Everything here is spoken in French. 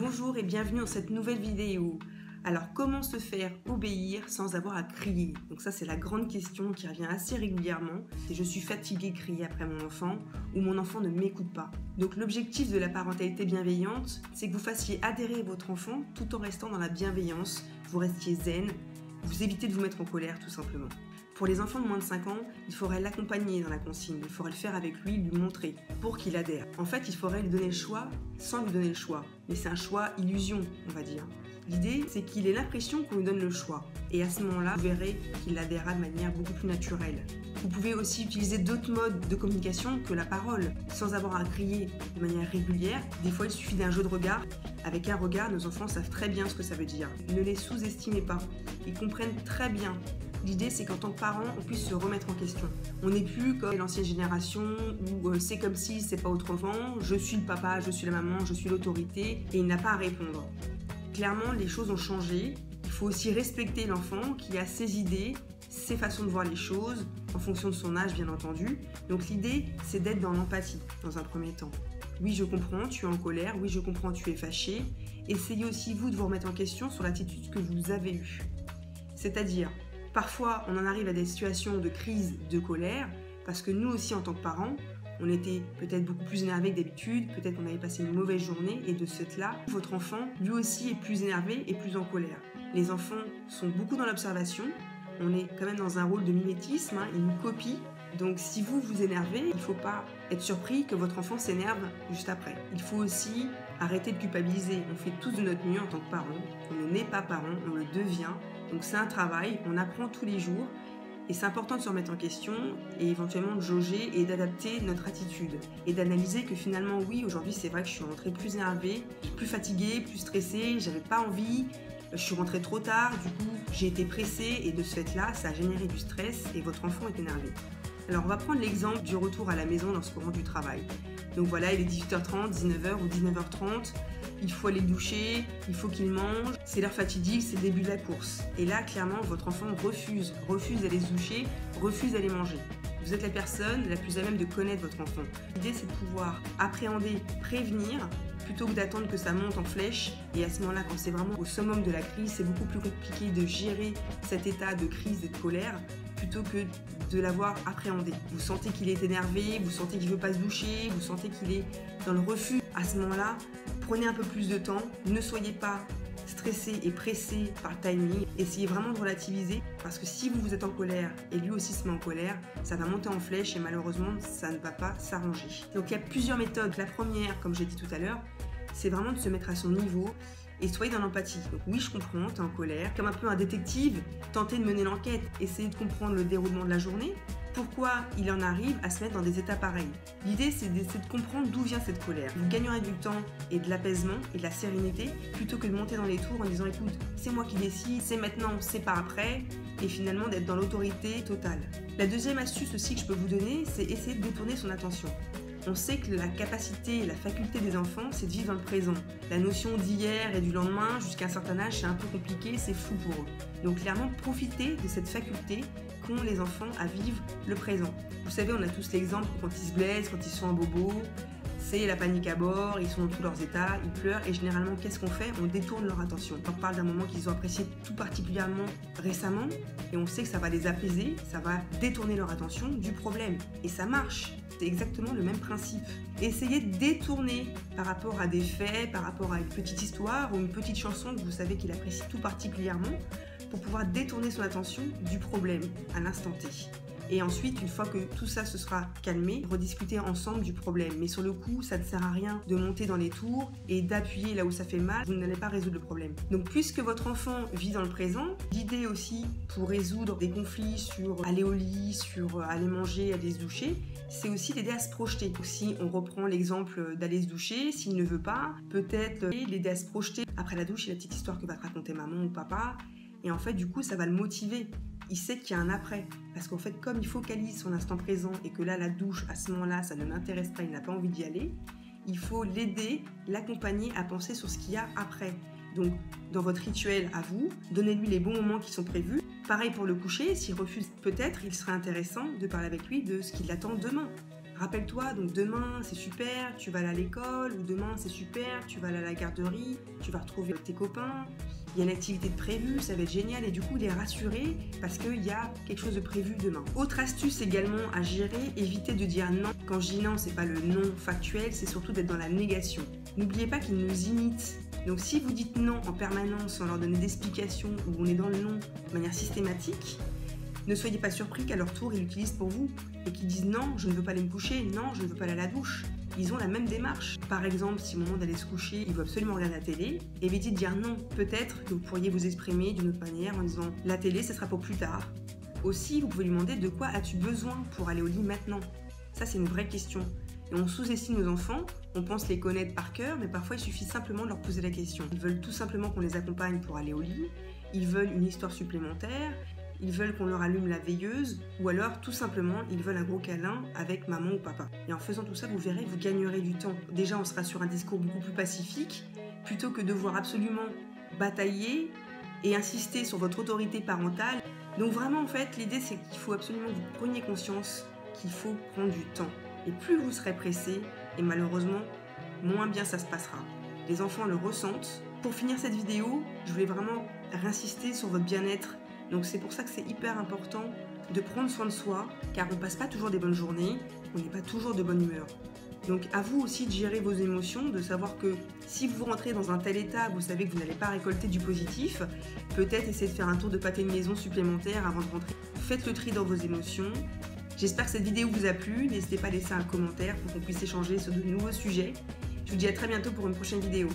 Bonjour et bienvenue dans cette nouvelle vidéo. Alors comment se faire obéir sans avoir à crier? Donc ça c'est la grande question qui revient assez régulièrement. C'est je suis fatiguée de crier après mon enfant ou mon enfant ne m'écoute pas. Donc l'objectif de la parentalité bienveillante, c'est que vous fassiez adhérer votre enfant tout en restant dans la bienveillance, vous restiez zen, vous évitez de vous mettre en colère tout simplement. Pour les enfants de moins de 5 ans, il faudrait l'accompagner dans la consigne, il faudrait le faire avec lui, lui montrer, pour qu'il adhère. En fait, il faudrait lui donner le choix sans lui donner le choix. Mais c'est un choix illusion, on va dire. L'idée, c'est qu'il ait l'impression qu'on lui donne le choix. Et à ce moment-là, vous verrez qu'il adhérera de manière beaucoup plus naturelle. Vous pouvez aussi utiliser d'autres modes de communication que la parole, sans avoir à crier de manière régulière. Des fois, il suffit d'un jeu de regard. Avec un regard, nos enfants savent très bien ce que ça veut dire. Ne les sous-estimez pas. Ils comprennent très bien. L'idée, c'est qu'en tant que parent, on puisse se remettre en question. On n'est plus comme l'ancienne génération où c'est comme si c'est pas autrement, je suis le papa, je suis la maman, je suis l'autorité et il n'a pas à répondre. Clairement, les choses ont changé. Il faut aussi respecter l'enfant qui a ses idées, ses façons de voir les choses, en fonction de son âge bien entendu. Donc l'idée, c'est d'être dans l'empathie dans un premier temps. Oui, je comprends, tu es en colère, oui, je comprends, tu es fâché. Essayez aussi vous de vous remettre en question sur l'attitude que vous avez eue. C'est-à-dire, parfois, on en arrive à des situations de crise, de colère, parce que nous aussi, en tant que parents, on était peut-être beaucoup plus énervé que d'habitude, peut-être qu'on avait passé une mauvaise journée, et de ce fait-là, votre enfant, lui aussi, est plus énervé et plus en colère. Les enfants sont beaucoup dans l'observation, on est quand même dans un rôle de mimétisme, ils nous copient. Donc si vous vous énervez, il ne faut pas être surpris que votre enfant s'énerve juste après. Il faut aussi arrêter de culpabiliser. On fait tous de notre mieux en tant que parents. On n'est pas parent, on le devient. Donc c'est un travail, on apprend tous les jours. Et c'est important de se remettre en question et éventuellement de jauger et d'adapter notre attitude. Et d'analyser que finalement, oui, aujourd'hui c'est vrai que je suis rentrée plus énervée, plus fatiguée, plus stressée, j'avais pas envie. Je suis rentrée trop tard, du coup j'ai été pressée et de ce fait-là, ça a généré du stress et votre enfant est énervé. Alors on va prendre l'exemple du retour à la maison lorsqu'on rentre du travail. Donc voilà, il est 18h30, 19h ou 19h30, il faut aller doucher, il faut qu'il mange, c'est l'heure fatidique, c'est le début de la course. Et là, clairement, votre enfant refuse d'aller se doucher, refuse d'aller manger. Vous êtes la personne la plus à même de connaître votre enfant. L'idée, c'est de pouvoir appréhender, prévenir, plutôt que d'attendre que ça monte en flèche. Et à ce moment-là, quand c'est vraiment au summum de la crise, c'est beaucoup plus compliqué de gérer cet état de crise et de colère plutôt que de l'avoir appréhendé. Vous sentez qu'il est énervé, vous sentez qu'il ne veut pas se doucher, vous sentez qu'il est dans le refus. À ce moment-là, prenez un peu plus de temps, ne soyez pas stressé et pressé par le timing. Essayez vraiment de relativiser parce que si vous êtes en colère et lui aussi se met en colère, ça va monter en flèche et malheureusement, ça ne va pas s'arranger. Donc il y a plusieurs méthodes. La première, comme j'ai dit tout à l'heure, c'est vraiment de se mettre à son niveau et soyez dans l'empathie. Donc oui, je comprends, tu es en colère. Comme un peu un détective, tentez de mener l'enquête, essayez de comprendre le déroulement de la journée. Pourquoi il en arrive à se mettre dans des états pareils. L'idée, c'est d'essayer de comprendre d'où vient cette colère. Vous gagnerez du temps et de l'apaisement et de la sérénité plutôt que de monter dans les tours en disant écoute, c'est moi qui décide, c'est maintenant, c'est pas après, et finalement d'être dans l'autorité totale. La deuxième astuce aussi que je peux vous donner, c'est essayer de détourner son attention. On sait que la capacité et la faculté des enfants, c'est de vivre dans le présent. La notion d'hier et du lendemain, jusqu'à un certain âge, c'est un peu compliqué, c'est flou pour eux. Donc clairement, profitez de cette faculté qu'ont les enfants à vivre le présent. Vous savez, on a tous l'exemple quand ils se blessent, quand ils sont en bobo, c'est la panique à bord, ils sont dans tous leurs états, ils pleurent et généralement, qu'est-ce qu'on fait? On détourne leur attention. On parle d'un moment qu'ils ont apprécié tout particulièrement récemment et on sait que ça va les apaiser, ça va détourner leur attention du problème. Et ça marche. C'est exactement le même principe. Essayez de détourner par rapport à des faits, par rapport à une petite histoire ou une petite chanson que vous savez qu'il apprécie tout particulièrement pour pouvoir détourner son attention du problème à l'instant T. Et ensuite, une fois que tout ça se sera calmé, rediscuter ensemble du problème. Mais sur le coup, ça ne sert à rien de monter dans les tours et d'appuyer là où ça fait mal. Vous n'allez pas résoudre le problème. Donc, puisque votre enfant vit dans le présent, l'idée aussi pour résoudre des conflits sur aller au lit, sur aller manger, aller se doucher, c'est aussi l'aider à se projeter. Si on reprend l'exemple d'aller se doucher, s'il ne veut pas, peut-être l'aider à se projeter. Après la douche, il y a la petite histoire que va te raconter maman ou papa. Et en fait, du coup, ça va le motiver. Il sait qu'il y a un après. Parce qu'en fait, comme il focalise son instant présent et que là, la douche, à ce moment-là, ça ne l'intéresse pas, il n'a pas envie d'y aller, il faut l'aider, l'accompagner à penser sur ce qu'il y a après. Donc, dans votre rituel à vous, donnez-lui les bons moments qui sont prévus. Pareil pour le coucher, s'il refuse peut-être, il serait intéressant de parler avec lui de ce qui l'attend demain. Rappelle-toi, donc demain c'est super, tu vas aller à l'école, ou demain c'est super, tu vas aller à la garderie, tu vas retrouver tes copains, il y a une activité de prévue, ça va être génial, et du coup il est rassuré parce qu'il y a quelque chose de prévu demain. Autre astuce également à gérer, évitez de dire non. Quand je dis non, c'est pas le non factuel, c'est surtout d'être dans la négation. N'oubliez pas qu'ils nous imitent. Donc si vous dites non en permanence sans leur donner d'explication, ou on est dans le non de manière systématique, ne soyez pas surpris qu'à leur tour ils l'utilisent pour vous et qu'ils disent non, je ne veux pas aller me coucher, non, je ne veux pas aller à la douche. Ils ont la même démarche. Par exemple, si au moment d'aller se coucher, il veut absolument regarder la télé, évitez de dire non. Peut-être que vous pourriez vous exprimer d'une autre manière en disant la télé, ce sera pour plus tard. Aussi, vous pouvez lui demander de quoi as-tu besoin pour aller au lit maintenant. Ça, c'est une vraie question. Et on sous-estime nos enfants, on pense les connaître par cœur, mais parfois il suffit simplement de leur poser la question. Ils veulent tout simplement qu'on les accompagne pour aller au lit, ils veulent une histoire supplémentaire, ils veulent qu'on leur allume la veilleuse, ou alors tout simplement ils veulent un gros câlin avec maman ou papa. Et en faisant tout ça, vous verrez, vous gagnerez du temps. Déjà, on sera sur un discours beaucoup plus pacifique, plutôt que de devoir absolument batailler et insister sur votre autorité parentale. Donc vraiment, en fait, l'idée c'est qu'il faut absolument que vous preniez conscience qu'il faut prendre du temps. Et plus vous serez pressé, et malheureusement, moins bien ça se passera. Les enfants le ressentent. Pour finir cette vidéo, je voulais vraiment insister sur votre bien-être. Donc c'est pour ça que c'est hyper important de prendre soin de soi, car on passe pas toujours des bonnes journées, on n'est pas toujours de bonne humeur. Donc à vous aussi de gérer vos émotions, de savoir que si vous rentrez dans un tel état, vous savez que vous n'allez pas récolter du positif, peut-être essayer de faire un tour de pâté de maison supplémentaire avant de rentrer. Faites le tri dans vos émotions. J'espère que cette vidéo vous a plu, n'hésitez pas à laisser un commentaire pour qu'on puisse échanger sur de nouveaux sujets. Je vous dis à très bientôt pour une prochaine vidéo.